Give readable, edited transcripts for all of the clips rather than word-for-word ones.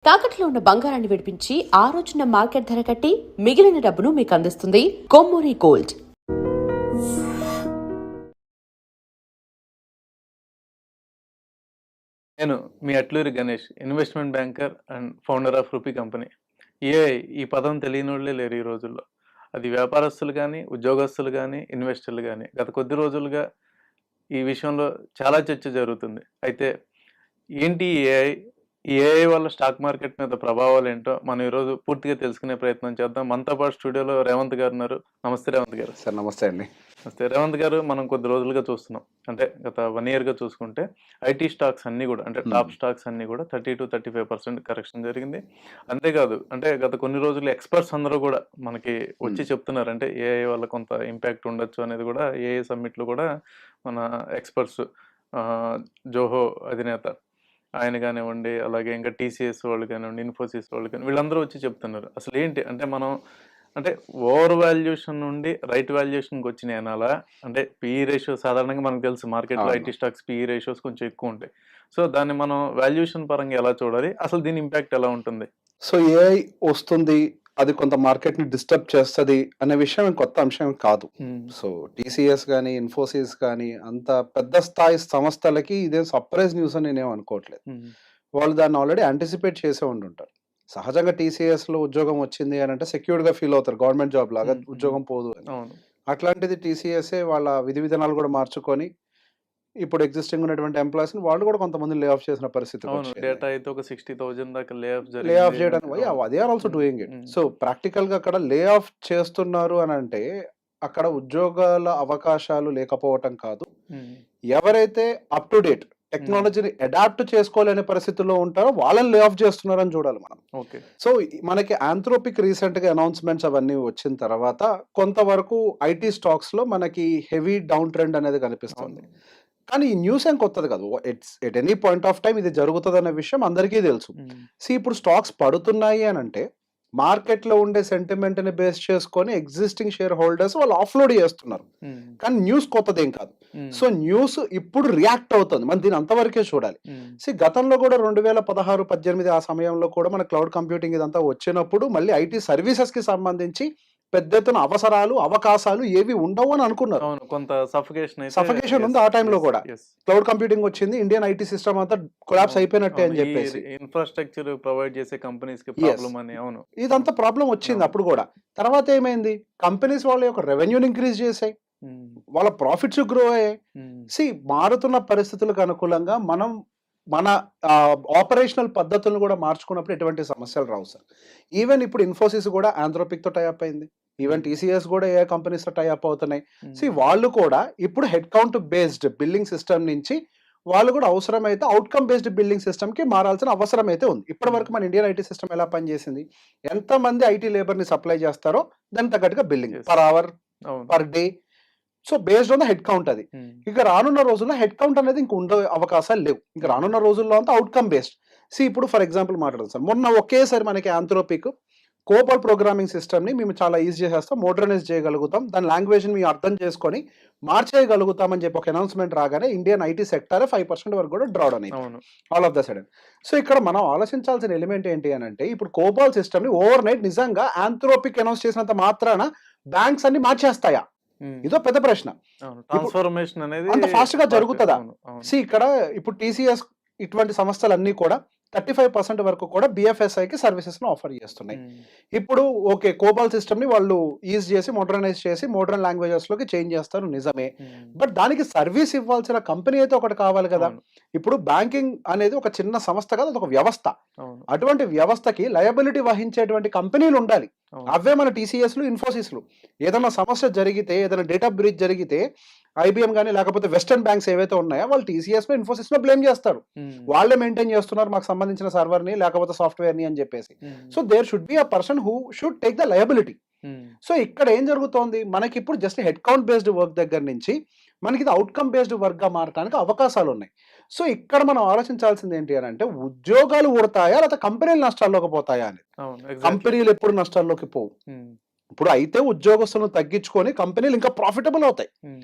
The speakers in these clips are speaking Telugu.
తాకట్లో ఉన్న బంగారాన్ని విడిపించి ఆ రోజున మార్కెట్ ధర కట్టి మిగిలిన డబ్బును మీకు అందిస్తుంది కొమ్మూరి గోల్డ్. నేను మీ Atluri Ganesh, investment banker and founder of rupee company. AI ఈ పదం తెలియని వాళ్ళే లేరు ఈ రోజుల్లో. అది వ్యాపారస్తులు కానీ, ఉద్యోగస్తులు కానీ, ఇన్వెస్టర్లు కానీ. గత కొద్ది రోజులుగా ఈ విషయంలో చాలా చర్చ జరుగుతుంది. అయితే ఏంటి ఏఐ? ఈ ఏఐ వల్ల స్టాక్ మార్కెట్ మీద ప్రభావాలు ఏంటో మనం ఈరోజు పూర్తిగా తెలుసుకునే ప్రయత్నం చేద్దాం. మనతో పాటు స్టూడియోలో రేవంత్ గారు ఉన్నారు. నమస్తే రేవంత్ గారు. సార్ నమస్తే అండి. నమస్తే రేవంత్ గారు. మనం కొద్ది రోజులుగా చూస్తున్నాం, అంటే గత 1 yearగా చూసుకుంటే ఐటీ స్టాక్స్ అన్నీ కూడా, అంటే టాప్ స్టాక్స్ అన్నీ కూడా 30-35% కరెక్షన్ జరిగింది. అంతేకాదు, అంటే గత కొన్ని రోజులు ఎక్స్పర్ట్స్ అందరూ కూడా మనకి వచ్చి చెప్తున్నారు, అంటే ఏఐ వల్ల కొంత ఇంపాక్ట్ ఉండొచ్చు అనేది కూడా. ఏఐ సమ్మిట్లో కూడా మన ఎక్స్పర్ట్స్ జోహో అధినేత ఆయన కానివ్వండి, అలాగే ఇంకా టీసీఎస్ వాళ్ళు కానివ్వండి, ఇన్ఫోసిస్ వాళ్ళు కానీ, వీళ్ళందరూ వచ్చి చెప్తున్నారు. అసలు ఏంటి అంటే, మనం అంటే ఓవర్ వాల్యుయేషన్ నుండి రైట్ వాల్యుయేషన్కి వచ్చినాయి అనాలా? అంటే పిఈ రేషియో సాధారణంగా మనకు తెలుసు, మార్కెట్లో ఐటీ స్టాక్స్ పిఈ రేషియోస్ కొంచెం ఎక్కువ ఉంటాయి. సో దాన్ని మనం వాల్యుయేషన్ పరంగా ఎలా చూడాలి, అసలు దీని ఇంపాక్ట్ ఎలా ఉంటుంది? సో ఏఐ వస్తుంది, అది కొంత మార్కెట్ని డిస్టర్బ్ చేస్తుంది అనే విషయం కొత్త అంశం కాదు. సో టీసీఎస్ కానీ, ఇన్ఫోసిస్ కానీ, అంత పెద్ద స్థాయి సంస్థలకి ఇదే సర్ప్రైజ్ న్యూస్ అని నేనేం అనుకోవట్లేదు. వాళ్ళు దాన్ని ఆల్రెడీ యాంటిసిపేట్ చేసే ఉండుంటారు. సహజంగా టీసీఎస్లో ఉద్యోగం వచ్చింది అని అంటే సెక్యూర్డ్గా ఫీల్ అవుతారు, గవర్నమెంట్ జాబ్ లాగా ఉద్యోగం పోదు అని. అట్లాంటిది టీసీఎస్ఏ వాళ్ళ విధి విధానాలు కూడా మార్చుకొని ఇప్పుడు ఎగ్జిస్టింగ్ ఉన్నటువంటి ఎంప్లాయీస్ వాళ్ళు కూడా కొంతమంది లే ఆఫ్ చేసిన పరిస్థితి. డేటా అయితే ఒక 60,000 దాకా లే ఆఫ్ చేయడానికి they are also doing it. So practical గా అక్కడ లే ఆఫ్ చేస్తున్నారు అని అంటే అక్కడ ఉద్యోగాల అవకాశాలు లేకపోవటం కాదు, ఎవరైతే అప్ టు డేట్ టెక్నాలజీని అడాప్ట్ చేసుకోలేని పరిస్థితుల్లో ఉంటారో వాళ్ళని లే ఆఫ్ చేస్తున్నారని చూడాలి మనం. సో మనకి ఆంథ్రోపిక్ రీసెంట్ గా అనౌన్స్మెంట్స్ అవన్నీ వచ్చిన తర్వాత కొంతవరకు ఐటీ స్టాక్స్ లో మనకి హెవీ డౌన్ ట్రెండ్ అనేది కనిపిస్తుంది. కానీ ఈ న్యూస్ ఏం కొత్తది కాదు. It's at any point of time ఇది జరుగుతుంది అనే విషయం అందరికీ తెలుసు. ఇప్పుడు స్టాక్స్ పడుతున్నాయి అని అంటే మార్కెట్ లో ఉండే సెంటిమెంట్ ని బేస్ చేసుకొని ఎగ్జిస్టింగ్ షేర్ హోల్డర్స్ వాళ్ళు ఆఫ్లోడ్ చేస్తున్నారు. కానీ న్యూస్ కొత్తదేం కాదు. సో న్యూస్ ఇప్పుడు రియాక్ట్ అవుతుంది, మనం దీని అంతవరకే చూడాలి. గతంలో కూడా 2016-18 ఆ సమయంలో కూడా మన క్లౌడ్ కంప్యూటింగ్ ఇదంతా వచ్చినప్పుడు మళ్ళీ ఐటీ సర్వీసెస్ కి సంబంధించి పెద్ద ఎత్తున అవసరాలు అవకాశాలు ఏవి ఉండవు అని అనుకున్నారు. కొంత సఫకేషన్ ఉంది ఆ టైంలో కూడా. క్లౌడ్ కంప్యూటింగ్ వచ్చింది, ఇండియన్ ఐటీ సిస్టమ్ అంతా కొలాప్స్ అయిపోయినట్టే అని చెప్పేసి ఇన్ఫ్రాస్ట్రక్చర్ ప్రొవైడ్ చేసే కంపెనీస్ కి ప్రాబ్లం అని. అవును, ఇదంతా ప్రాబ్లం వచ్చింది అప్పుడు కూడా. తర్వాత ఏమైంది, కంపెనీస్ వాళ్ళ యొక్క రెవెన్యూని ఇంక్రీజ్ చేసాయి, వాళ్ళ ప్రాఫిట్స్ గ్రో అయ్యాయి. మారుతున్న పరిస్థితులకు అనుకూలంగా మనం మన ఆపరేషనల్ పద్ధతులను కూడా మార్చుకున్నప్పుడు ఎటువంటి సమస్యలు రావు సార్. ఈవెన్ ఇప్పుడు ఇన్ఫోసిస్ కూడా ఆంథ్రోపిక్ తో టైఅప్ అయింది, ఈవెన్ టీసీఎస్ కూడా ఏ కంపెనీస్ తో టైఅప్ అవుతున్నాయి. వాళ్ళు కూడా ఇప్పుడు head count based billing system నుంచి వాళ్ళు కూడా అవసరమైతే అవుట్కమ్ బేస్డ్ బిల్లింగ్ సిస్టమ్ కి మారాల్సిన అవసరం అయితే ఉంది. ఇప్పటి వరకు మన ఇండియన్ ఐటీ సిస్టమ్ ఎలా పనిచేసింది, ఎంతమంది ఐటీ లేబర్ ని సప్లై చేస్తారో దానికి తగ్గట్టుగా billing per hour per day. So based on the head count అది. ఇక రానున్న రోజుల్లో హెడ్ కౌంట్ అనేది ఇంక ఉండే అవకాశాలు లేవు. ఇంకా రానున్న రోజుల్లో అంతా అవుట్కమ్ బేస్డ్. ఇప్పుడు ఫర్ ఎగ్జాంపుల్ మాట్లాడదాం సార్, మొన్న ఒకేసారి మనకి ఆంథ్రోపిక్ కోపాల్ ప్రోగ్రామింగ్ సిస్టమ్ ని మేము చాలా ఈజీ చేసేస్తాం, మోడర్నైజ్ చేయగలుగుతాం, దాని లాంగ్వేజ్ ని మేము అర్థం చేసుకొని మార్చేయగలుగుతామని చెప్పి ఒక అనౌన్స్మెంట్ రాగానే ఇండియన్ ఐటీ సెక్టర్ 5% వరకు కూడా డ్రాడ్ అనేది all of the sudden. So ఇక్కడ మనం ఆలోచించాల్సిన ఎలిమెంట్ ఏంటి అని అంటే, ఇప్పుడు కోపాల్ సిస్టమ్ ని ఓవర్ నైట్ నిజంగా ఆంథ్రోపిక్ అనౌన్స్ చేసినంత మాత్రాన బ్యాంక్స్ అన్ని మార్చేస్తాయా? ఇదో పెద్ద ప్రశ్న. ట్రాన్స్ఫర్మేషన్ అనేది అంత ఫాస్ట్ గా జరుగుతుందా? ఇక్కడ ఇప్పుడు టీసీఎస్ ఇటువంటి సంస్థలన్నీ కూడా 35% వరకు కూడా BFSI కి సర్వీసెస్ ను ఆఫర్ చేస్తున్నాయి. ఇప్పుడు ఓకే, కోపాల్ సిస్టమ్ ని వాళ్ళు ఈజ్ చేసి మోడర్నైజ్ చేసి మోడర్న్ లాంగ్వేజెస్ లోకి చేంజ్ చేస్తారు నిజమే, బట్ దానికి సర్వీస్ ఇవ్వాల్సిన కంపెనీ అయితే ఒకటి కావాలి కదా. ఇప్పుడు బ్యాంకింగ్ అనేది ఒక చిన్న సంస్థ కాదు, అది ఒక వ్యవస్థ. అటువంటి వ్యవస్థకి లయబిలిటీ వహించేటువంటి కంపెనీలు ఉండాలి. అవే మన టీసీఎస్లు ఇన్ఫోసిస్లు. ఏదైనా సమస్య జరిగితే, ఏదైనా డేటా బ్రీచ్ జరిగితే ఐబిఎం కానీ లేకపోతే వెస్టర్న్ బ్యాంక్స్ ఏవైతే ఉన్నాయో వాళ్ళు టీసీఎస్ లో ఇన్ఫోసిస్ లో బ్లేమ్ చేస్తారు, వాళ్ళే మెయింటైన్ చేస్తున్నారు మాకు సంబంధించిన సర్వర్ ని లేకపోతే సాఫ్ట్వేర్ ని అని చెప్పేసి. So there should be a person who should take the liability. So ఇక్కడ ఏం జరుగుతోంది, మనకి ఇప్పుడు just head count based work దగ్గర నుంచి మనకి ఇది అవుట్కమ్ బేస్డ్ వర్క్ గా మారడానికి అవకాశాలు ఉన్నాయి. సో ఇక్కడ మనం ఆలోచించాల్సింది ఏంటి అని అంటే, ఉద్యోగాలు ఊడతాయా లేకపోతే కంపెనీలు నష్టాల్లోకి పోతాయా అని. కంపెనీలు ఎప్పుడు నష్టాల్లోకి పోవు. ఇప్పుడు అయితే ఉద్యోగస్తులను తగ్గించుకొని కంపెనీలు ఇంకా ప్రాఫిటబుల్ అవుతాయి.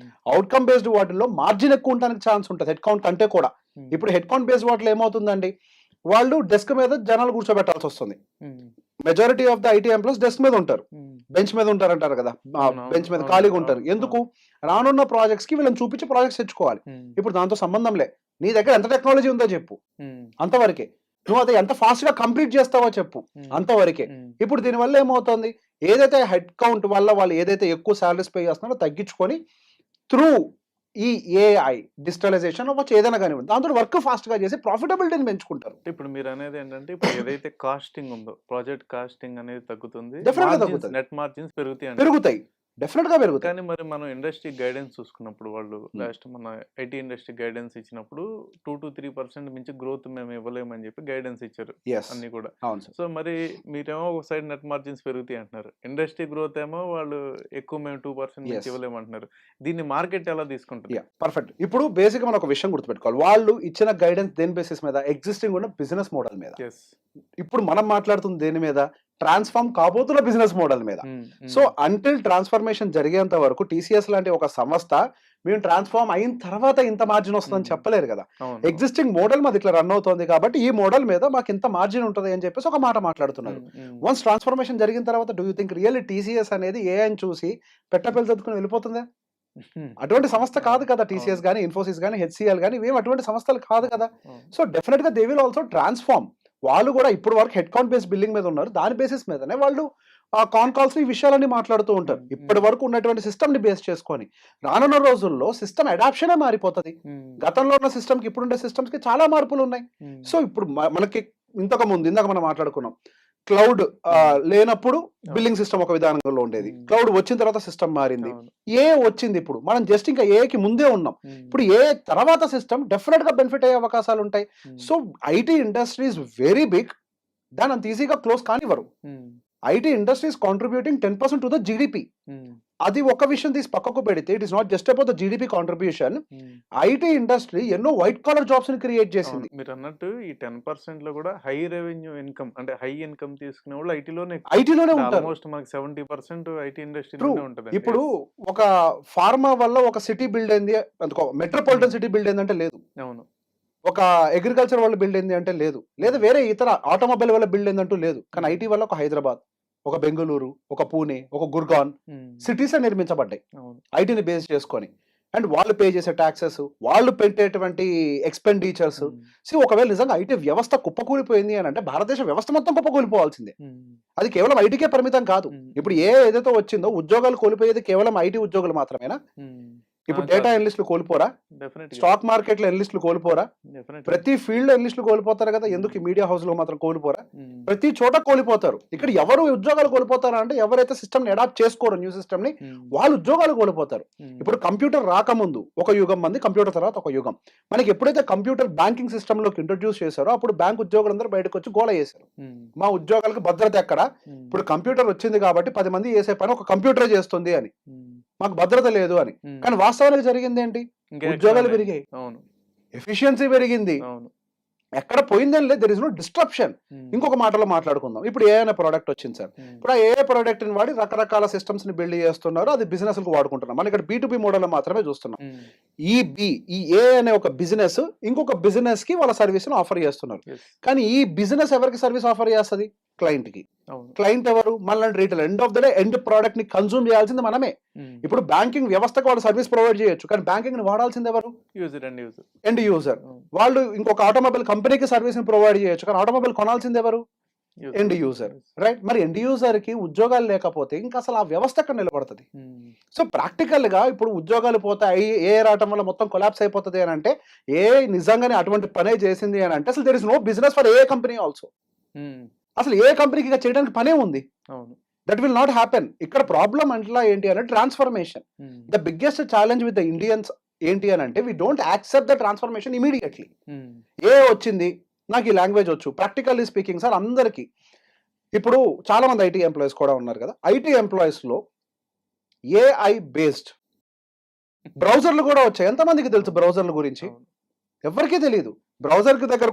అవుట్కమ్ బేస్డ్ వాటిల్లో మార్జిన్ ఎక్కువ ఉండడానికి ఛాన్స్ ఉంటుంది హెడ్ కౌంట్ కంటే కూడా. ఇప్పుడు హెడ్ కౌంట్ బేస్డ్ వాటిలో ఏమవుతుందండి, వాళ్ళు డెస్క్ మీద జనాలు కూర్చోబెట్టాల్సి వస్తుంది. Majority of the IT employees desk మీద ఉంటారు, బెంచ్ మీద ఉంటారు అంటారు కదా, బెంచ్ మీద ఖాళీగా ఉంటారు. ఎందుకు? రానున్న ప్రాజెక్ట్స్ కి వీళ్ళని చూపించి ప్రాజెక్ట్స్ తెచ్చుకోవాలి. ఇప్పుడు దాంతో సంబంధం లే, నీ దగ్గర ఎంత టెక్నాలజీ ఉందో చెప్పు, అంతవరకే. నువ్వు అది ఎంత ఫాస్ట్ గా కంప్లీట్ చేస్తావో చెప్పు, అంతవరకే. ఇప్పుడు దీనివల్ల ఏమవుతుంది, ఏదైతే హెడ్ కౌంట్ వల్ల వాళ్ళు ఏదైతే ఎక్కువ సాలరీస్ పే చేస్తున్నారో తగ్గించుకొని త్రూ ఈ ఏఐ డిజిటలైజేషన్ అవ్వచ్చు, ఏదైనా కానివ్వండి, దాంతో వర్క్ ఫాస్ట్ గా చేసి ప్రాఫిటబిలిటీని పెంచుకుంటారు. ఇప్పుడు మీరు అనేది ఏంటంటే ఇప్పుడు ఏదైతే కాస్టింగ్ ఉందో ప్రాజెక్ట్ కాస్టింగ్ అనేది తగ్గుతుంది, Definitely గా తగ్గుతుంది. నెట్ మార్జిన్స్ పెరుగుతాయి. పెరుగుతాయి, డెఫినెట్ గా పెరుగుతాయి. కానీ మరి మనం ఇండస్ట్రీ గైడెన్స్ చూసుకున్నప్పుడు వాళ్ళు లాస్ట్ మన ఐటీ ఇండస్ట్రీ గైడెన్స్ ఇచ్చినప్పుడు 2 to 3% మించి గ్రోత్ మేము ఇవ్వలేమని చెప్పి గైడెన్స్ ఇచ్చారు Yes. అన్ని కూడా. అవును సార్. సో మరి మీరేమో ఒక సైడ్ నెట్ మార్జిన్స్ పెరుగుతాయి అంటున్నారు, ఇండస్ట్రీ గ్రోత్ ఏమో వాళ్ళు ఎక్కువ మేము 2% Yes. మించి ఇవ్వలేమంటున్నారు. దీన్ని మార్కెట్ ఎలా తీసుకుంటుంది? పర్ఫెక్ట్. ఇప్పుడు బేసిక్ మనం ఒక విషయం గుర్తుపెట్టుకోవాలి, వాళ్ళు ఇచ్చిన గైడెన్స్ దేని బేసిస్ మీద, ఎగ్జిస్టింగ్ ఉన్న బిజినెస్ మోడల్ మీద. ఎస్. ఇప్పుడు మనం మాట్లాడుతుంది దేని మీద, ట్రాన్స్ఫార్మ్ కాబోతున్న బిజినెస్ మోడల్ మీద. సో అంటిల్ ట్రాన్స్ఫర్మేషన్ జరిగేంత వరకు టీసీఎస్ లాంటి ఒక సంస్థ మేము ట్రాన్స్ఫార్మ్ అయిన తర్వాత ఇంత మార్జిన్ వస్తుందని చెప్పలేరు కదా. ఎగ్జిస్టింగ్ మోడల్ మాది ఇట్లా రన్ అవుతుంది కాబట్టి ఈ మోడల్ మీద మాకు ఇంత మార్జిన్ ఉంటుంది అని చెప్పేసి ఒక మాట మాట్లాడుతున్నారు. వన్స్ ట్రాన్స్ఫర్మేషన్ జరిగిన తర్వాత do you think really TCS అనేది ఏఐని చూసి పెట్టపెళ్ళి చదువుకుని వెళ్ళిపోతుందా? అటువంటి సంస్థ కాదు కదా టీసీఎస్ కానీ, ఇన్ఫోసిస్ కానీ, హెచ్సిఎల్ కానీ, ఇవేం అటువంటి సంస్థలు కాదు కదా. సో డెఫినెట్ గా దే విల్ ఆల్సో ట్రాన్స్ఫార్మ్. వాళ్ళు కూడా ఇప్పుడు వరకు హెడ్ కౌంట్ బేస్ బిల్డింగ్ మీద ఉన్నారు, దాని బేసిస్ మీదనే వాళ్ళు ఆ కాన్ కాల్స్ ఈ విషయాలన్నీ మాట్లాడుతూ ఉంటారు. ఇప్పటి వరకు ఉన్నటువంటి సిస్టమ్ ని బేస్ చేసుకొని రానున్న రోజుల్లో సిస్టమ్ అడాప్షనే మారిపోతుంది. గతంలో ఉన్న సిస్టమ్ కి ఇప్పుడుండే సిస్టమ్స్ కి చాలా మార్పులు ఉన్నాయి. సో ఇప్పుడు మనకి ఇందాక మనం మాట్లాడుకున్నాం, క్లౌడ్ లేనప్పుడు బిల్లింగ్ సిస్టమ్ ఒక విధానంలో ఉండేది, క్లౌడ్ వచ్చిన తర్వాత సిస్టమ్ మారింది, ఏ వచ్చింది. ఇప్పుడు మనం జస్ట్ ఇంకా ఏకి ముందే ఉన్నాం, ఇప్పుడు ఏ తర్వాత సిస్టమ్ డెఫినెట్ గా బెనిఫిట్ అయ్యే అవకాశాలు ఉంటాయి. So IT industry is very big, దాని అంత ఈజీగా క్లోజ్ కానివ్వరు. IT industry is contributing 10% to the GDP. అది ఒక విషయం తీసి పక్కకు పెడితే it is not just about the GDP contribution. IT industry ఎన్నో వైట్ కాలర్ జాబ్స్ ని క్రియేట్ చేసింది. మీరు అన్నట్టు ఈ 10% లో కూడా హై రెవెన్యూ ఇన్కమ్, అంటే హై ఇన్కమ్ తీసుకునే వాళ్ళు ఐటీలోనే ఉంటారు. ఆల్మోస్ట్ మనకి 70% ఐటీ ఇండస్ట్రీలోనే ఉంటుంది. ఇప్పుడు ఒక ఫార్మా వల్ల ఒక సిటీ బిల్డ్ అయింది, మెట్రోపాలిటన్ సిటీ బిల్డ్ అయింది అంటే లేదు. అవును. ఒక అగ్రికల్చర్ వల్ల బిల్డ్ అయింది అంటే లేదు, లేదా వేరే ఇతర ఆటోమొబైల్ వల్ల బిల్డ్ అయింది అంటూ లేదు. కానీ ఐటీ వల్ల ఒక హైదరాబాద్, ఒక బెంగళూరు, ఒక పూణే, ఒక గుర్గాన్ సిటీస్ నిర్మించబడ్డాయి ఐటీని బేస్ చేసుకొని. అండ్ వాళ్ళు పే చేసే ట్యాక్సెస్, వాళ్ళు పెట్టేటువంటి ఎక్స్పెండిచర్స్. ఒకవేళ నిజంగా ఐటీ వ్యవస్థ కుప్పకూలిపోయింది అని అంటే భారతదేశ వ్యవస్థ మొత్తం కుప్పకూలిపోవాల్సిందే. అది కేవలం ఐటీకే పరిమితం కాదు. ఇప్పుడు ఏదైతే వచ్చిందో ఉద్యోగాలు కోల్పోయేది కేవలం ఐటీ ఉద్యోగులు మాత్రమేనా? ఇప్పుడు డేటా ఎనలిస్టులు కోల్పోరా? స్టాక్ మార్కెట్ లో ఎనలిస్టులు కోల్పోరా? ప్రతి ఫీల్డ్ లో ఎనలిస్టులు కోల్పోతారు కదా, ఎందుకు మీడియా హౌస్ లో మాత్రం కోల్పోరా? ప్రతి చోట కోల్పోతారు. ఇక్కడ ఎవరు ఉద్యోగాలు కోల్పోతారా అంటే ఎవరైతే సిస్టమ్ ని అడాప్ట్ చేసుకోరు, న్యూ సిస్టమ్ ని, వాళ్ళు ఉద్యోగాలు కోల్పోతారు. ఇప్పుడు కంప్యూటర్ రాకముందు ఒక యుగం మంది, కంప్యూటర్ తర్వాత ఒక యుగం. మనకి ఎప్పుడైతే కంప్యూటర్ బ్యాంకింగ్ సిస్టమ్ లోకి ఇంట్రొడ్యూస్ చేశారో అప్పుడు బ్యాంక్ ఉద్యోగులందరూ బయటకు వచ్చి గోల చేశారు, మా ఉద్యోగాలకు భద్రత ఎక్కడ? ఇప్పుడు కంప్యూటర్ వచ్చింది కాబట్టి 10 మంది చేసే పని ఒక కంప్యూటర్ చేస్తుంది అని, మాకు భద్రత లేదు అని. కానీ వాస్తవానికి జరిగింది ఏంటి? ఉద్యోగాలు పెరిగాయి, ఎఫిషియన్సీ పెరిగింది, ఎక్కడ పోయిందని లేదు, దెర్ ఇస్ నో డిస్ట్రప్షన్. ఇంకొక మాటలో మాట్లాడుకుందాం, ఇప్పుడు ఏఐ ప్రోడక్ట్ వచ్చింది సార్, ఇప్పుడు ఆ ఏఐ ప్రోడక్ట్ ని వాడి రకరకాల సిస్టమ్స్ ని బిల్డ్ చేస్తున్నారు, అది బిజినెస్ కు వాడుకుంటున్నాం. మనం ఇక్కడ B2B మోడల్ లో మాత్రమే చూస్తున్నాం. ఈ ఏఐ అనే ఒక బిజినెస్ ఇంకొక బిజినెస్ కి వాళ్ళ సర్వీస్ ని ఆఫర్ చేస్తున్నారు. కానీ ఈ బిజినెస్ ఎవరికి సర్వీస్ ఆఫర్ చేస్తుంది? క్లయింట్ కి. క్లయింట్ ఎవరు? మనలాంటి retail. End of the day end product ని కన్సూమ్ చేయాల్సింది మనమే. ఇప్పుడు బ్యాంకింగ్ వ్యవస్థకు వాళ్ళు సర్వీస్ ప్రొవైడ్ చేయొచ్చు, కానీ బ్యాంకింగ్ ని వాడాల్సింది ఎవరు? End user. వాళ్ళు ఇంకొక ఆటోమొబైల్ కంపెనీకి సర్వీస్ ని ప్రొవైడ్ చేయొచ్చు, కానీ ఆటోమొబైల్ కొనాల్సింది ఎవరు? End user. రైట్. మరి ఎండ్ యూజర్ కి ఉద్యోగాలు లేకపోతే ఇంకా అసలు ఆ వ్యవస్థ ఎక్కడ నిలబడుతుంది? సో ప్రాక్టికల్ గా ఇప్పుడు ఉద్యోగాలు పోతాయి, ఏ రావటం వల్ల మొత్తం కొలాప్స్ అయిపోతుంది అని అంటే, ఏ నిజంగానే అటువంటి పనే చేసింది అని అంటే అసలు there is no business for a company also. అసలు ఏ కంపెనీకి చేయడానికి పనే ఉంది? That will not happen. ఇక్కడ ప్రాబ్లం అంట్లా ఏంటి అంటే transformation. The biggest challenge with the Indians ఏంటి అని అంటే, we don't accept the transformation immediately. ఏ వచ్చింది, నాకు ఈ లాంగ్వేజ్ వచ్చు, ప్రాక్టికల్లీ స్పీకింగ్ సార్ అందరికి. ఇప్పుడు చాలా మంది ఐటీ ఎంప్లాయీస్ కూడా ఉన్నారు కదా, ఐటీ ఎంప్లాయీస్ లో ఏఐ బేస్డ్ బ్రౌజర్లు కూడా వచ్చాయి. ఎంతమందికి తెలుసు బ్రౌజర్ల గురించి? ఎవరికీ తెలియదు. బ్రౌజర్ కి దగ్గర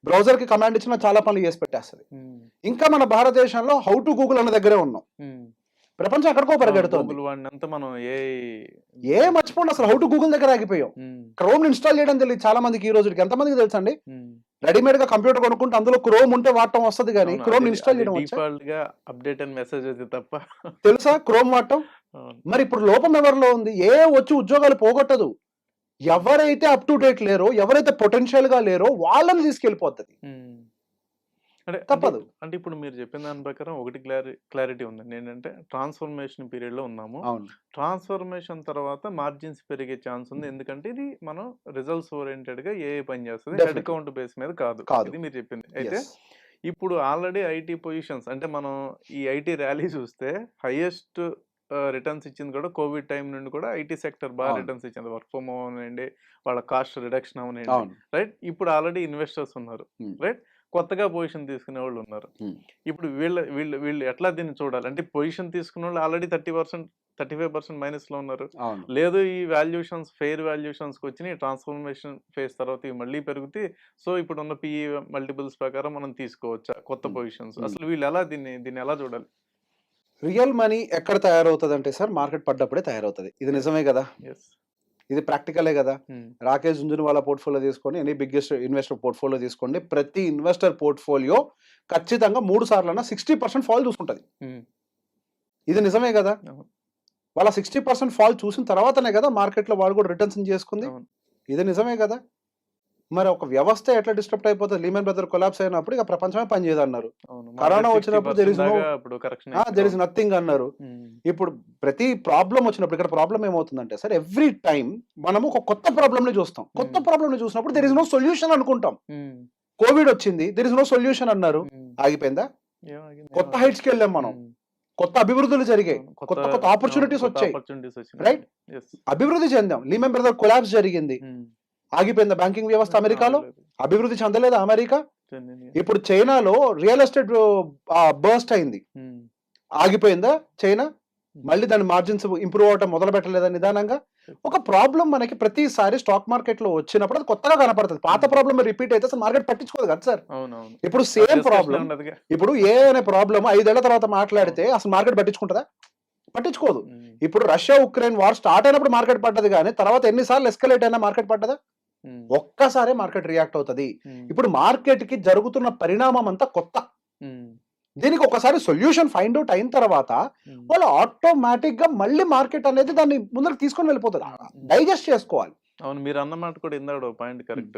బ్రౌజర్ కి కమాండ్ ఇచ్చిన చాలా పనులు చేసి పెట్టేస్తుంది. ఇంకా మన భారతదేశంలో హౌ టు గూగుల్ అన్న దగ్గరే ఉన్నాం. ప్రపంచం ఎక్కడికో పరిగెడుతోంది. గూగుల్ వాడినంత మనం ఏ మర్చిపోండి, అసలు హౌ టు గూగుల్ దగ్గర ఆగిపోయాం. క్రోమ్ ఇన్స్టాల్ చేయడం తెలియదు చాలా మందికి. ఈ రోజుకి ఎంతమందికి తెలుసండి? రెడీమేడ్ గా కంప్యూటర్ కొనుక్కుంటే అందులో క్రోమ్ ఉంటే వాడటం వస్తుంది, కానీ క్రోమ్ ఇన్స్టాల్ చేయడం వచ్చా? డిఫాల్ట్ గా అప్డేట్ అండ్ మెసేజ్ అయితే తప్ప తెలుసా క్రోమ్ వాడటం? మరి ఇప్పుడు లోపం ఎవరిలో ఉంది? వచ్చి ఉద్యోగాలు పోగొట్టదు. ఎవరైతే అప్ టు డేట్ లేరో, ఎవరైతే పొటెన్షియల్ గా లేరో వాళ్ళని తీసుకెళ్లిపోతుంది. అంటే తప్పదు. అంటే ఇప్పుడు మీరు చెప్పిన దాని ప్రకారం ఒకటి క్లారిటీ ఉందండి, ఏంటంటే ట్రాన్స్ఫర్మేషన్ పీరియడ్ లో ఉన్నాము. అవును. ట్రాన్స్ఫర్మేషన్ తర్వాత మార్జిన్స్ పెరిగే ఛాన్స్ ఉంది, ఎందుకంటే ఇది మనం రిజల్ట్స్ ఓరియంటెడ్ గా ఏ పని చేస్తుంది, హెడ్ Definitely. కౌంట్ బేస్ మీద కాదు. ఇది మీరు చెప్పింది. అయితే Yes. ఇప్పుడు ఆల్రెడీ ఐటీ పొజిషన్స్, అంటే మనం ఈ ఐటీ ర్యాలీ చూస్తే హైయెస్ట్ రిటర్న్స్ ఇచ్చింది కూడా కోవిడ్ టైం నుండి కూడా ఐటీ సెక్టర్ బాగా అవును. రిటర్న్స్ ఇచ్చింది. వర్క్ ఫ్రమ్ హోమ్ అవనండి, వాళ్ళ కాస్ట్ రిడక్షన్ అవనండి, అవును. రైట్. ఇప్పుడు ఆల్రెడీ ఇన్వెస్టర్స్ ఉన్నారు, రైట్. కొత్తగా పొజిషన్ తీసుకునే వాళ్ళు ఉన్నారు. ఇప్పుడు వీళ్ళు ఎట్లా దీన్ని చూడాలి? అంటే పొజిషన్ తీసుకున్న వాళ్ళు ఆల్రెడీ 35% మైనస్ లో ఉన్నారు. అవును. లేదు ఈ వాల్యుయేషన్స్ ఫెయిర్ వాల్యుయేషన్స్ కి వచ్చినాయి, ట్రాన్స్ఫర్మేషన్ ఫేజ్ తర్వాత ఇవి మళ్ళీ పెరుగుతాయి. సో ఇప్పుడు ఉన్న పిఈ మల్టిపుల్స్ ప్రకారం మనం తీసుకోవచ్చా కొత్త పొజిషన్స్? అసలు వీళ్ళు ఎలా దీన్ని ఎలా చూడాలి? రియల్ మనీ ఎక్కడ తయారవుతుంది అంటే సార్, మార్కెట్ పడ్డప్పుడే తయారవుతుంది. ఇది నిజమే కదా, ఎస్. ఇది ప్రాక్టికలే కదా. రాకేష్ జుంజున్వాలా పోర్ట్ఫోలియో తీసుకోండి, ఎనీ బిగ్గెస్ట్ ఇన్వెస్టర్ పోర్ట్ఫోలియో తీసుకోండి, ప్రతి ఇన్వెస్టర్ పోర్ట్ఫోలియో ఖచ్చితంగా 3 సార్లన్నా 60% ఫాల్ చూసుకుంటది. ఇది నిజమే కదా. అవును. వాళ్ళ 60% ఫాల్ చూసిన తర్వాతనే కదా మార్కెట్లో వాళ్ళు కూడా రిటర్న్స్ చేసుకుంది. అవును. ఇది నిజమే కదా. మరి ఒక వ్యవస్థ ఎట్లా డిస్టర్బ్ అయిపోతుంది? లీమన్ బ్రదర్ కొలాప్స్ అయినప్పుడు ఇక ప్రపంచమే పనిచేయదన్నారు. అవును. కరోనా వచ్చినప్పుడు there is no- ఇప్పుడు కరెక్షన్ there is nothing అన్నారు. ఇప్పుడు ప్రతి ప్రాబ్లం వచ్చినప్పుడు ఇక్కడ ప్రాబ్లం ఏమవుతుందంటే సార్, ఎవ్రీ టైం మనము ఒక కొత్త ప్రాబ్లమ్ ని చూస్తాం. కొత్త ప్రాబ్లమ్ ని చూసినప్పుడు దెర్ ఇస్ నో సొల్యూషన్ అనుకుంటాం. కోవిడ్ వచ్చింది, దెర్ ఇస్ నో సొల్యూషన్ అన్నారు, ఆగిపోయిందా? కొత్త హైట్స్ కి వెళ్ళాం మనం, కొత్త అభివృద్ధులు జరిగాయి, కొత్త కొత్త ఆపర్చునిటీస్ వచ్చాయి, రైట్. అభివృద్ధి చెందాం. లీమన్ బ్రదర్ కొలాప్స్ జరిగింది, ఆగిపోయిందా బ్యాంకింగ్ వ్యవస్థ అమెరికాలో? అభివృద్ధి చెందలేదా అమెరికా? ఇప్పుడు చైనాలో రియల్ ఎస్టేట్ బర్స్ట్ అయింది, ఆగిపోయిందా చైనా? మళ్ళీ దాని మార్జిన్స్ ఇంప్రూవ్ అవటం మొదలు పెట్టలేదా నిదానంగా? ఒక ప్రాబ్లం మనకి ప్రతిసారి స్టాక్ మార్కెట్ లో వచ్చినప్పుడు అది కొత్తగా కనపడుతుంది. పాత ప్రాబ్లం రిపీట్ అయితే అసలు మార్కెట్ పట్టించుకోదు కదా సార్. ఇప్పుడు సేమ్ ప్రాబ్లం, ఇప్పుడు ఏ అనే ప్రాబ్లం 5 ఏళ్ల తర్వాత మాట్లాడితే అసలు మార్కెట్ పట్టించుకుంటుందా? పట్టించుకోదు. ఇప్పుడు రష్యా ఉక్రెయిన్ వార్ స్టార్ట్ అయినప్పుడు మార్కెట్ పడ్డది, కానీ తర్వాత ఎన్నిసార్లు ఎస్కలేట్ అయినా మార్కెట్ పడ్డదా? ఒక్కసారి మార్కెట్ రియాక్ట్ అవుతుంది. ఇప్పుడు మార్కెట్ కి జరుగుతున్న పరిణామం అంతా కొత్త. దీనికి ఒకసారి సొల్యూషన్ ఫైండ్ అవుట్ అయిన తర్వాత వాళ్ళు ఆటోమేటిక్ గా మళ్ళీ మార్కెట్ అనేది దాన్ని ముందరకు తీసుకొని వెళ్ళిపోతుంది. డైజెస్ట్ చేసుకోవాలి. అవును, మీరు అన్నమాట కూడా ఇందాక పాయింట్ కరెక్ట్.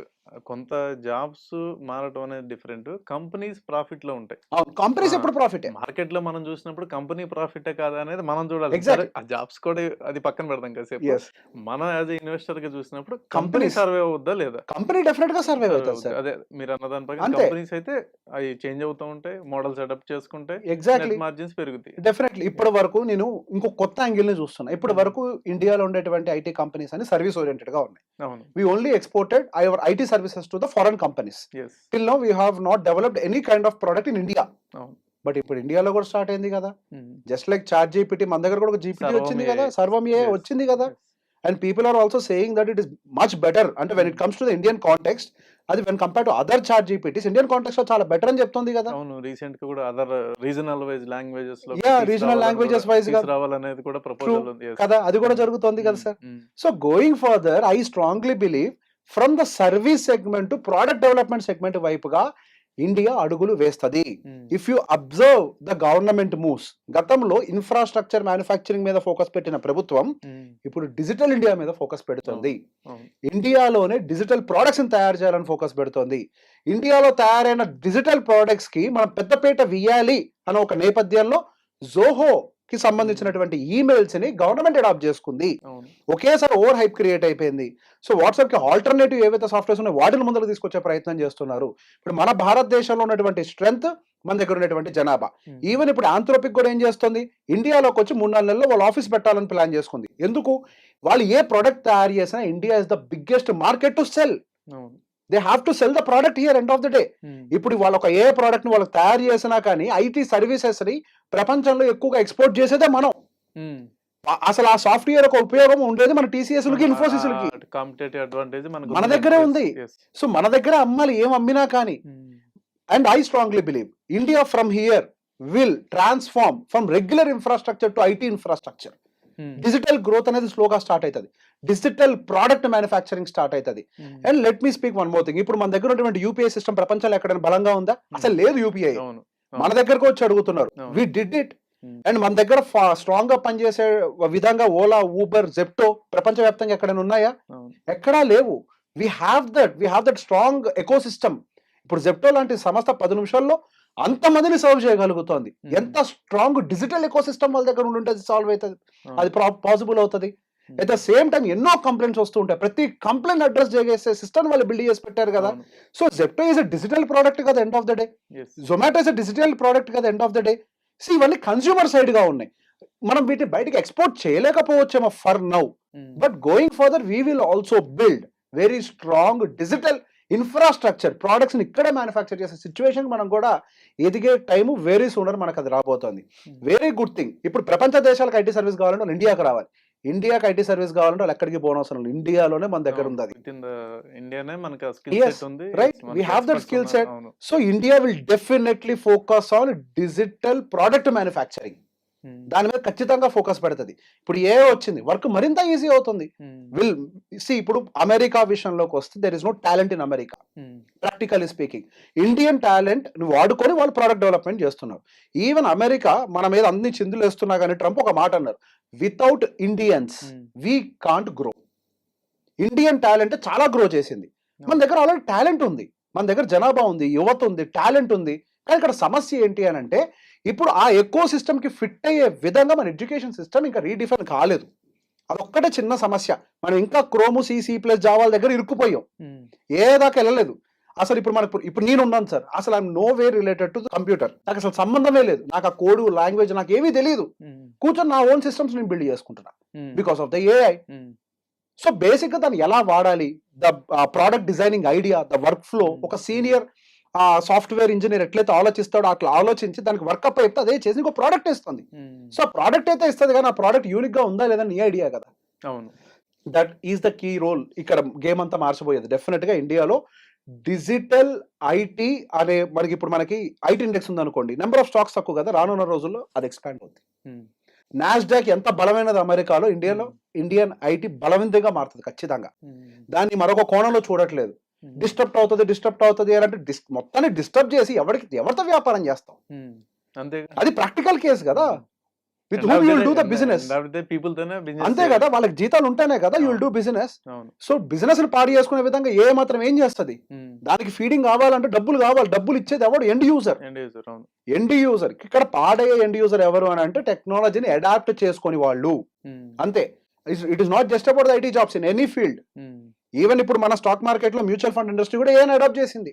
కొంత జాబ్స్ మారటం అనేది డిఫరెంట్, కంపెనీస్ ప్రాఫిట్ లో ఉంటాయి. కంపెనీస్ ఎప్పుడు ప్రాఫిట్ మార్కెట్ లో మనం చూసినప్పుడు కంపెనీ ప్రాఫిటే కాదా అనేది మనం చూడాలి. Exactly. ఆ జాబ్స్ కూడా అది పక్కన పెడతాం కాసేపు. Yes. మనం యాజ్ ఇన్వెస్టర్ గా చూసినప్పుడు కంపెనీ సర్వే అవుద్దా లేదా? కంపెనీ డెఫినెట్ గా సర్వే అవుతుంది సార్. అదే మీరు అన్న దాని ప్రకారం అంతే. కంపెనీస్ అయితే అవి చేంజ్ అవుతూ ఉంటాయి, మోడల్స్ అడాప్ట్ చేసుకుంటే ఎగ్జాక్ట్లీ మార్జిన్స్ పెరుగుతాయి. డెఫినెట్లీ. ఇప్పటి వరకు నేను ఇంకో కొత్త యాంగిల్ ని చూస్తున్నా. ఇప్పటి వరకు ఇండియాలో ఉండేటువంటి ఐటీ కంపెనీస్ అని సర్వీస్ ఓరియంటెడ్ గా ఉన్నాయి. అవును. We only exported our IT services to the foreign companies. Yes. Till now we have not developed any kind of product in India. అవును. బట్ ఇప్పుడు ఇండియాలో కూడా స్టార్ట్ అయింది కదా. జస్ట్ లైక్ చాట్ జీపీటీ, మన దగ్గర కూడా ఒక జీపీటీ Sarvam వచ్చింది AI. కదా, సర్వం ఏ Yes. వచ్చింది కదా. And people are also saying that it is much better. అంటే when it comes to the Indian context, అది when compare to other chat GPTs Indian context లో చాలా బెటర్ అని చెప్తుంది కదా. అవును, రీసెంట్ గా కూడా అదర్ రీజనల్ వైజ్ లాంగ్వేజెస్ లో రీజనల్ లాంగ్వేజెస్ వైజ్ గా రావాలనేది కూడా ప్రపోజల్ ఉంది. Yes. కదా, అది కూడా జరుగుతోంది కదా sir. So going further, I strongly believe from the service segment to product development segment వైపుగా ఇండియా అడుగులు వేస్తది. If you observe the government moves, గతంలో ఇన్ఫ్రాస్ట్రక్చర్ మ్యానుఫ్యాక్చరింగ్ మీద ఫోకస్ పెట్టిన ప్రభుత్వం ఇప్పుడు డిజిటల్ ఇండియా మీద ఫోకస్ పెడుతుంది. ఇండియాలోనే డిజిటల్ ప్రొడక్ట్స్ తయారు చేయాలని ఫోకస్ పెడుతుంది. ఇండియాలో తయారైన డిజిటల్ ప్రొడక్ట్స్ కి మనం పెద్దపీట వేయాలి అనే ఒక నేపథ్యంలో జోహో కి సంబంధించినటువంటి ఈమెయిల్స్ ని గవర్నమెంట్ అడాప్ట్ చేసుకుంది. ఒకేసారి ఓవర్ హైప్ క్రియేట్ అయిపోయింది. సో వాట్సాప్ కి ఆల్టర్నేటివ్ ఏవైతే సాఫ్ట్వేర్స్ ఉన్నాయో వాటిని ముందుకు తీసుకొచ్చే ప్రయత్నం చేస్తున్నారు. ఇప్పుడు మన భారతదేశంలో ఉన్నటువంటి స్ట్రెంగ్త్, మన దగ్గర ఉన్నటువంటి జనాభా, ఈవెన్ ఇప్పుడు ఆంథ్రోపిక్ కూడా ఏం చేస్తుంది, ఇండియాలోకి వచ్చి 3-4 నెలల్లో వాళ్ళు ఆఫీస్ పెట్టాలని ప్లాన్ చేసుకుంది. ఎందుకు? వాళ్ళు ఏ ప్రొడక్ట్ తయారు చేసినా India is the biggest market to cell. They have to cell the product here end of the day. ఇప్పుడు వాళ్ళ ఒక ఏ ప్రోడక్ట్ ని వాళ్ళకి తయారు చేసినా కానీ ఐటీ సర్వీసెస్ ని ప్రపంచంలో ఎక్కువగా ఎక్స్పోర్ట్ చేసేదే మనం. అసలు ఆ సాఫ్ట్వేర్ ఒక ఉపయోగం ఉండేది మన టీసీఎస్ లకి, ఇన్ఫోసిస్ లకి. కాంపిటేటివ్ అడ్వాంటేజ్ మన దగ్గరే ఉంది. సో మన దగ్గర అమ్మాలి, ఏం అమ్మినా కానీ. And I strongly believe India from here will transform from regular infrastructure to IT infrastructure. Digital growth అనేది స్లోగా స్టార్ట్ అవుతుంది, డిజిటల్ ప్రోడక్ట్ మ్యానుఫ్యాక్చరింగ్ స్టార్ట్ అవుతుంది. And let me speak one more thing, ఇప్పుడు మన దగ్గర ఉన్నటువంటి యూపీఐ సిస్టమ్ ప్రపంచంలో ఎక్కడైనా బలంగా ఉందా? అసలు లేదు. యూపీఐ మన దగ్గరకు వచ్చి అడుగుతున్నారు, వి డిడ్ ఇట్. అండ్ మన దగ్గర స్ట్రాంగ్ గా పనిచేసే విధంగా ఓలా, ఊబర్, జెప్టో ప్రపంచవ్యాప్తంగా ఎక్కడైనా ఉన్నాయా? ఎక్కడా లేవు. We have that strong eco system. ఇప్పుడు జెప్టో లాంటి సంస్థ 10 నిమిషాల్లో అంతమందిని సర్వ్ చేయగలుగుతోంది. ఎంత స్ట్రాంగ్ డిజిటల్ ఎకో సిస్టమ్ వాళ్ళ దగ్గర ఉంటే సాల్వ్ అవుతుంది, అది పాసిబుల్ అవుతుంది. అట్ ద సేమ్ టైం ఎన్నో కంప్లైంట్స్ వస్తూ ఉంటాయి, ప్రతి కంప్లైంట్ అడ్రస్ చేసే సిస్టమ్ వాళ్ళు బిల్డ్ చేసి పెట్టారు కదా. So Zepto is a digital product కదా end of the day, Zomato is a digital product కదా end of the day. So ఇవన్నీ కన్స్యూమర్ సైడ్ గా ఉన్నాయి. మనం వీటిని బయటకి ఎక్స్పోర్ట్ చేయలేకపోవచ్చేమో for now, but going further we will also build very strong digital infrastructure, products ని ఇక్కడే మ్యానుఫ్యాక్చర్ చేసే సిచ్యువేషన్ మనం కూడా ఎదిగే టైము వెరీ సూనర్ మనకు అది రాబోతోంది. Very good thing. ఇప్పుడు ప్రపంచ దేశాలకు ఐటీ సర్వీస్ కావాలంటే వాళ్ళు ఇండియాకి రావాలి, ఇండియాకి ఐటీ సర్వీస్ కావాలంటే వాళ్ళు ఎక్కడికి పోనవసరం లేదు, ఇండియాలోనే మన దగ్గర ఉంది అది. Right, we have that skill set. So India will definitely focus on digital product manufacturing. దాని మీద ఖచ్చితంగా ఫోకస్ పెడుతుంది. ఇప్పుడు ఏ వచ్చింది, వర్క్ మరింత ఈజీ అవుతుంది. విల్ సి, ఇప్పుడు అమెరికా విషయంలోకి వస్తే there is no talent in America. Practically speaking, Indian talent వాడుకొని వాళ్ళు ప్రోడక్ట్ డెవలప్మెంట్ చేస్తున్నారు. ఈవెన్ అమెరికా మన మీద అన్ని చిందులు వేస్తున్నా కానీ ట్రంప్ ఒక మాట అన్నారు, without Indians we can't grow. Indian talent చాలా గ్రో చేసింది. మన దగ్గర ఆల్రెడీ టాలెంట్ ఉంది, మన దగ్గర జనాభా ఉంది, యువత ఉంది, టాలెంట్ ఉంది. కానీ ఇక్కడ సమస్య ఏంటి అని అంటే, ఇప్పుడు ఆ ఎకో సిస్టమ్ కి ఫిట్ అయ్యే విధంగా మన ఎడ్యుకేషన్ సిస్టమ్ ఇంకా రీడిఫైన్ కాలేదు. అదొక్కటే చిన్న సమస్య. మనం ఇంకా క్రోము, సి ప్లస్ జావాల దగ్గర ఇరుక్కుపోయాం, ఏ దాకా వెళ్ళలేదు. అసలు ఇప్పుడు నేను ఉన్నాను సార్, అసలు I'm no way related to computer, నాకు అసలు సంబంధమే లేదు, నాకు ఆ కోడ్ లాంగ్వేజ్ నాకు ఏమీ తెలియదు. కూర్చొని నా ఓన్ సిస్టమ్స్ నేను బిల్డ్ చేసుకుంటున్నా because of the AI. So basic గా దాన్ని ఎలా వాడాలి, the product designing idea, the work flow, ఒక సీనియర్ సాఫ్ట్వేర్ ఇంజనీర్ ఎట్లయితే ఆలోచిస్తాడో అట్లా ఆలోచించి దానికి వర్కప్ అయితే అదే చేసి ఇంకో ప్రోడక్ట్ ఇస్తుంది. సో ప్రోడక్ట్ అయితే ఇస్తుంది, కానీ ఆ ప్రోడక్ట్ యూనిక్ గా ఉందా లేదా నీ ఐడియా కదా. That is the key role. ఇక్కడ గేమ్ అంతా మార్చబోయేది డెఫినెట్ గా. ఇండియాలో డిజిటల్ ఐటీ అనే మనకి ఐటీ ఇండెక్స్ ఉంది అనుకోండి, నెంబర్ ఆఫ్ స్టాక్స్ తక్కువ కదా, రానున్న రోజుల్లో అది ఎక్స్పాండ్ అవుతుంది. నాస్డాక్ ఎంత బలమైనది అమెరికాలో, ఇండియన్ ఐటీ బలవంతంగా మారుతుంది ఖచ్చితంగా. దాన్ని మరొక కోణంలో చూడట్లేదు. డిస్టర్బ్ అవుతుంది అని అంటే మొత్తాన్ని డిస్టర్బ్ చేసి ఎవరితో వ్యాపారం చేస్తాం, అది ప్రాక్టికల్ కేసు కదా. With whom you will do the business, అంతే కదా. వాళ్ళకి జీతాలు ఉంటేనే కదా you will do business. So business ని పాడు చేసుకునే విధంగా ఏ మాత్రం ఏం చేస్తుంది, దానికి ఫీడింగ్ కావాలంటే డబ్బులు కావాలి. డబ్బులు ఇచ్చేది ఎవడు? End user. End user. ఇక్కడ పాడయ్యే ఎండ్ యూజర్ ఎవరు అని అంటే టెక్నాలజీని అడాప్ట్ చేసుకుని వాళ్ళు, అంతే. It is not just about the IT jobs in any field. Even ఇప్పుడు మన స్టాక్ మార్కెట్ లో మ్యూచువల్ ఫండ్ ఇండస్ట్రీ కూడా ఏమైనా అడాప్ట్ చేసింది.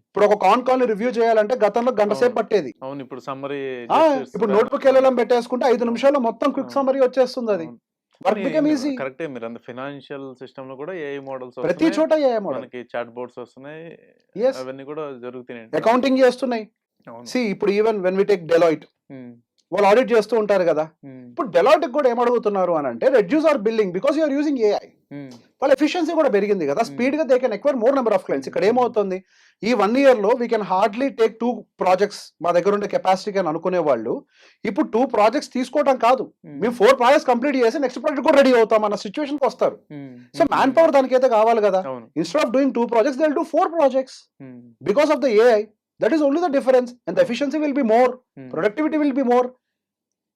ఇప్పుడు ఒక కాల్ ని రివ్యూ చేయాలంటే గతంలో గంట సేపు పట్టేది, ఇప్పుడు నోట్బుక్ ఎల్ఎల్ఎం పెట్టేసుకుంటే 5 నిమిషాల్లో మొత్తం క్విక్ సమ్మరీ వచ్చేస్తుంది. అది వర్క్ బికమ్ ఈజీ. కరెక్టే. మీరు అంత ఫైనాన్షియల్ సిస్టమ్ లో కూడా ఏఐ మోడల్స్ ప్రతి చోట ఏఐ మోడల్, మనకి చాట్ బోర్డ్స్ వస్తున్నాయి, అవన్నీ కూడా జరుగుతున్నాయి. అకౌంటింగ్ చేస్తున్నాయి. సి ఇప్పుడు even when we take Deloitte, వాళ్ళు ఆడిట్ చేస్తూ ఉంటారు కదా. ఇప్పుడు డెలాయిట్ కూడా ఏమడుగుతున్నారు అని అంటే reduce our billing because you're using AI. వాళ్ళ ఎఫిషియన్సీ కూడా పెరిగింది కదా, స్పీడ్ గా they can acquire more number of clients. ఇక్కడ ఏమవుతుంది, ఈ 1 year లో we can hardly take 2 projects మా దగ్గర ఉండే కెపాసిటీ అని అనుకునే వాళ్ళు ఇప్పుడు 2 projects తీసుకోవడం కాదు, మేము 4 projects కంప్లీట్ చేసి నెక్స్ట్ ప్రాజెక్ట్ కూడా రెడీ అవుతాం అన్న సిచ్యువేషన్ కి వస్తారు. సో మ్యాన్ పవర్ దానికి అయితే కావాలి కదా. Instead of doing 2 projects they will do 4 projects because of the AI. That is only the difference and the efficiency will be more, productivity will be more.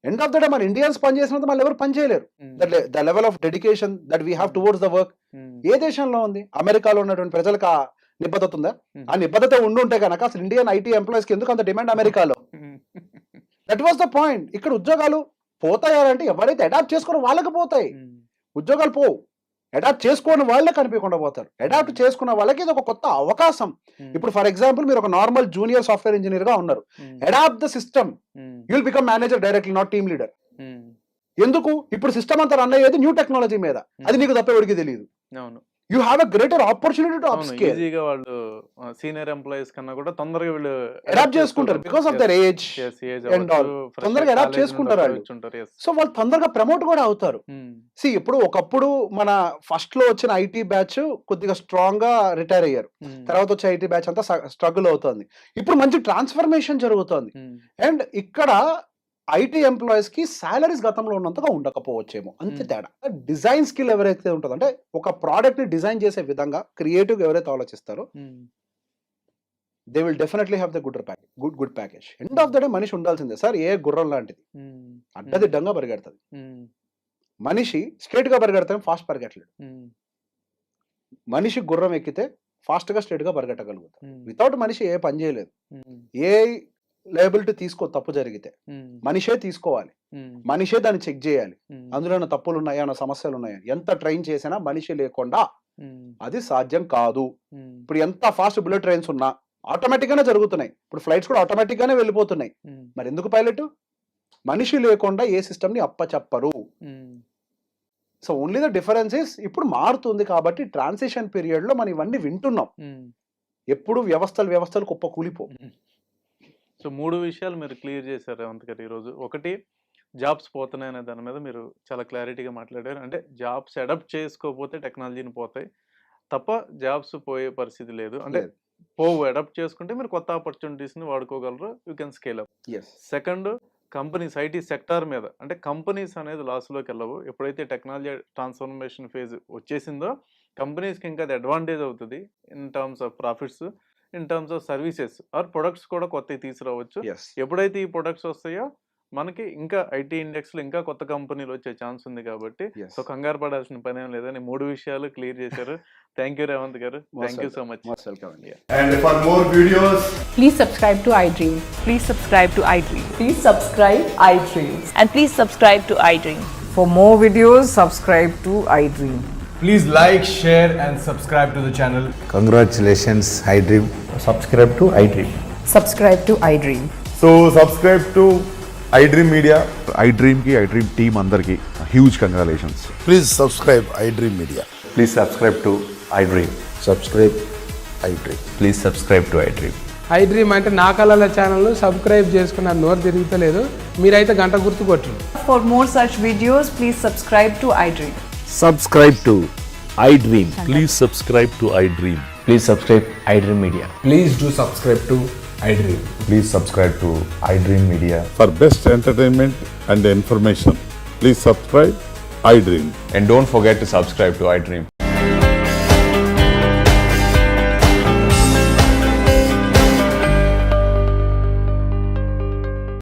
End of the day మన ఇండియన్స్ పని చేసినంత మళ్ళీ ఎవరు పని చేయలేరు. The level of dedication that we have towards the work ఏ దేశంలో ఉంది? అమెరికాలో ఉన్నటువంటి ప్రజలకు ఆ నిబద్ధత ఉందా? ఆ నిబద్ధత ఉండుంటే కనుక అసలు ఇండియన్ ఐటీ ఎంప్లాయీస్ కి ఎందుకు అంత డిమాండ్ అమెరికాలో? That was the point. ఇక్కడ ఉద్యోగాలు పోతాయంటే ఎవరైతే అడాప్ట్ చేసుకోవడం వాళ్ళకి పోతాయి, ఉద్యోగాలు పోవు. అడాప్ట్ చేసుకోని వాళ్ళే కనిపించకుండా పోతారు. అడాప్ట్ చేసుకున్న వాళ్ళకి ఇది ఒక కొత్త అవకాశం. ఇప్పుడు ఫర్ ఎగ్జాంపుల్ మీరు ఒక నార్మల్ జూనియర్ సాఫ్ట్వేర్ ఇంజనీర్ గా ఉన్నారు, adapt the system, you will become manager directly, not team leader. ఎందుకు? ఇప్పుడు సిస్టమ్ అంతా రన్ అయ్యేది న్యూ టెక్నాలజీ మీద, అది నీకు తప్ప ఎవరికి తెలియదు. You have a greater opportunity to up scale. ఈజీగా వాళ్ళు సీనియర్ ఎంప్లాయీస్ కన్నా కూడా తొందరగా వీళ్ళు అడాప్ట్ చేసుకుంటారు because of their age and all. తొందరగా అడాప్ట్ చేసుకుంటారు వాళ్ళు. సో వాళ్ళు తొందరగా ప్రమోట్ కూడా అవుతారు. ఇప్పుడు ఒకప్పుడు మన ఫస్ట్ లో వచ్చిన ఐటీ బ్యాచ్ కొద్దిగా స్ట్రాంగ్ గా రిటైర్ అయ్యారు. తర్వాత వచ్చే ఐటీ బ్యాచ్ అంతా స్ట్రగుల్ అవుతుంది. ఇప్పుడు మంచి ట్రాన్స్ఫర్మేషన్ జరుగుతుంది. అండ్ ఇక్కడ ఐటీ ఎంప్లాయీస్ కి సాలరీస్ గతంలో ఉన్నంతగా ఉండకపోవచ్చేమో, అంతే తేడా. డిజైన్ స్కిల్ ఎవరైతే ఉంటుందో, అంటే ఒక ప్రోడక్ట్ ని డిజైన్ చేసే విధంగా క్రియేటివ్ ఎవరైతే ఆలోచిస్తారో they will definitely have the good package. End of the day మనిషి ఉండాల్సిందే సార్. ఏ గుర్రం లాంటిది అడ్డదిడ్డంగా పరిగెడుతుంది. మనిషి స్ట్రేట్ గా పరిగెడతాం, ఫాస్ట్ పరిగెట్టలేడు. మనిషి గుర్రం ఎక్కితే ఫాస్ట్ గా స్ట్రేట్ గా పరిగెట్టగలుగుతాం. వితౌట్ మనిషి ఏ పని చేయలేదు. ఏ లయబిలిటీ తప్పు జరిగితే మనిషే తీసుకోవాలి, మనిషే దాన్ని చెక్ చేయాలి. అందులో ఏమైనా తప్పులు ఉన్నాయా, ఏమైనా సమస్యలు ఉన్నాయా. ఎంత ట్రైన్ చేసినా మనిషి లేకుండా అది సాధ్యం కాదు. ఇప్పుడు ఎంత ఫాస్ట్ బుల్లెట్ ట్రైన్స్ ఉన్నా ఆటోమేటిక్ గానే జరుగుతున్నాయి. ఇప్పుడు ఫ్లైట్స్ కూడా ఆటోమేటిక్ గానే వెళ్ళిపోతున్నాయి. మరి ఎందుకు పైలట్? మనిషి లేకుండా ఏ సిస్టమ్ ని అప్పచెప్పరు. So only the difference is ఇప్పుడు మారుతుంది కాబట్టి ట్రాన్సిషన్ పీరియడ్ లో మనం ఇవన్నీ వింటున్నాం. ఎప్పుడు వ్యవస్థలు కుప్ప కూలిపో. సో 3 విషయాలు మీరు క్లియర్ చేశారు రేవంత్ గారు ఈరోజు. ఒకటి, జాబ్స్ పోతున్నాయి అనే దాని మీద మీరు చాలా క్లారిటీగా మాట్లాడారు. అంటే జాబ్స్ అడాప్ట్ చేసుకోకపోతే టెక్నాలజీని పోతాయి తప్ప జాబ్స్ పోయే పరిస్థితి లేదు. అంటే అడాప్ట్ చేసుకుంటే మీరు కొత్త ఆపర్చునిటీస్ని వాడుకోగలరు. You can scale up. Second, companies IT sector మీద, అంటే కంపెనీస్ అనేది లాస్లోకి వెళ్ళవు. ఎప్పుడైతే టెక్నాలజీ ట్రాన్స్ఫర్మేషన్ ఫేజ్ వచ్చేసిందో కంపెనీస్కి ఇంకా అది అడ్వాంటేజ్ అవుతుంది in terms of profits, in terms of services or products కూడా కొత్తవి తీసుకురావచ్చు. ఎప్పుడైతే ఈ ప్రొడక్ట్స్ వస్తాయో మనకి ఇంకా ఐటీ ఇండెక్స్ లో ఇంకా కొత్త కంపెనీలు వచ్చే ఛాన్స్ ఉంది కాబట్టి సో కంగారు పడాల్సిన పని ఏం లేదని 3 విషయాలు క్లియర్ చేశారు. థ్యాంక్ యూ రేవంత్ గారు. Thank you so much. And for more videos, Please subscribe to iDream. Please subscribe to iDream. Please subscribe iDream. And please subscribe to iDream. For more videos, subscribe to iDream. please like, share and subscribe to the channel. Congratulations, iDream. Subscribe to iDream. Subscribe to iDream. So subscribe to iDream Media. iDream team అందరికి huge congratulations. Please subscribe iDream Media. Please subscribe to iDream. Subscribe iDream. Please subscribe to iDream. iDream అంటే నా కళల ఛానల్ను సబ్స్క్రైబ్ చేసుకున్న నోరు తిరుగుతలేదు. మీరైతే గంట గుర్తు కొట్టండి. For more such videos, please subscribe to iDream. Subscribe to iDream. Please subscribe to iDream. Please subscribe iDream Media. Please do subscribe to iDream. Please subscribe to iDream Media. For best entertainment and information, please subscribe iDream. And don't forget to subscribe to iDream.